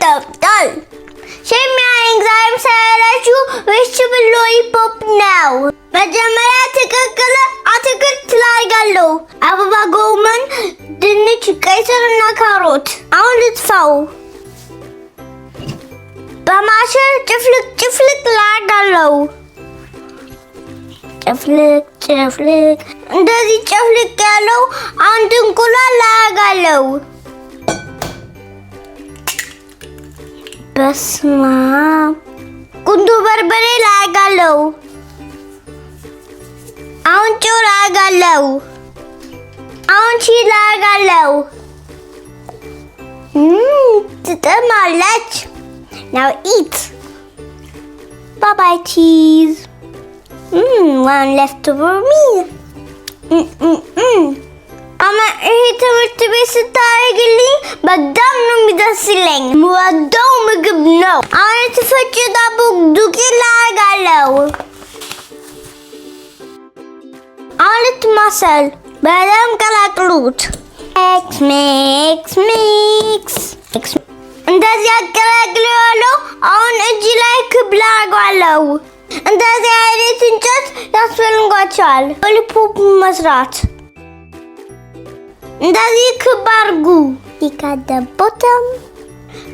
ይጣፍጣል። ሼፍሚያ ዛሬም ሰራላችሁ vegetable lollipop ነው። መጀመሪያ የተቀቀለ አትክልት ላደርጋለሁ። አበባ ጎመን፣ ድንች፣ ቀይ ስርና ካሮት። አሁን ልጥፋው። በማሸር ጭፍልቅ ላደርጋለሁ። ጭፍልቅ እንደዚህ ጭፍልቅ ያለው አንድ እንቁላል ላደርጋለሁ። በስማ ቁንዶ በርበሬ ላደርጋለሁ። አሁን ጨው ላደርጋለሁ። አሁን ቺዝ ላደርጋለሁ። ትጥማለች። Now eat. Bye bye cheese. One left for me. አማ ይሄ ትምህርት ቤት ስታደርግልኝ በጣም ነው የሚደስልኝ። የምወደው ምግብ ነው። አሁን የተፈጨ ዳቦ ዱቄት ላደርጋለሁ። አሁን ልትማሰል በደንብ ቀላቅሉት። ሚክስ እንደዚህ አቀላቅለዋለሁ። አሁን እጅ ላይ ክብ ላደርጋለሁ። እንደዚህ አይነት እንጨት ያስፈልጋቸዋል ሎሊፖፕ መስራት። እንደዚህ ክብ አድርጉ። ይካደቦተም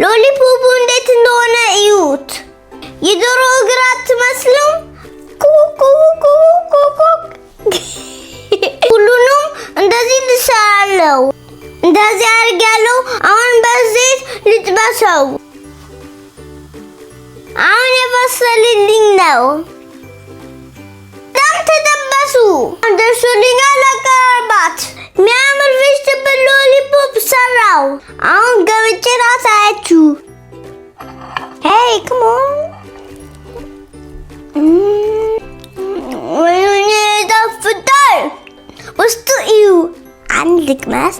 ሎሊፖፑ እንዴት እንደሆነ እዩት። የዶሮ እግር አትመስሉም? ሁሉንም እንደዚህ ልሰራለሁ። እንደዚህ አድርጋለሁ። አሁን በዘይት ልጥበሰው። አሁን የበሰልልኝ ነው። በጣም ተጠበሱ። ደርሶልኛል። ለቀረባት የሚያምር vegetable lollipop ሰራው። አሁን ገብቼ ላሳያችሁ። Hey, come on. ወይኔ ይጣፍጣል። ውስጡ እዩ። አንድ ልቅመስ።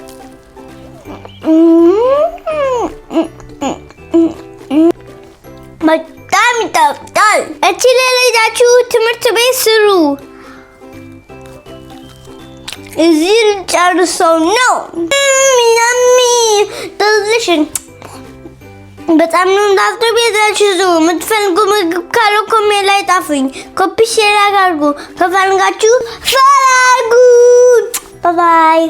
በጣም ይጣፍጣል። እቺ ለሌላችሁ ትምህርት ቤት ስሩ። እዚህ ልጨርሰው ነው። ያሚ delicious። በጣም ነው ዳክተር ቤታችሁ የምትፈልጉ ምግብ ካለ ኮሜንት ላይ ጻፉኝ። ኮፒ ሼር አድርጉ። ከፈለጋችሁ ፈልጉ። ባይ ባይ።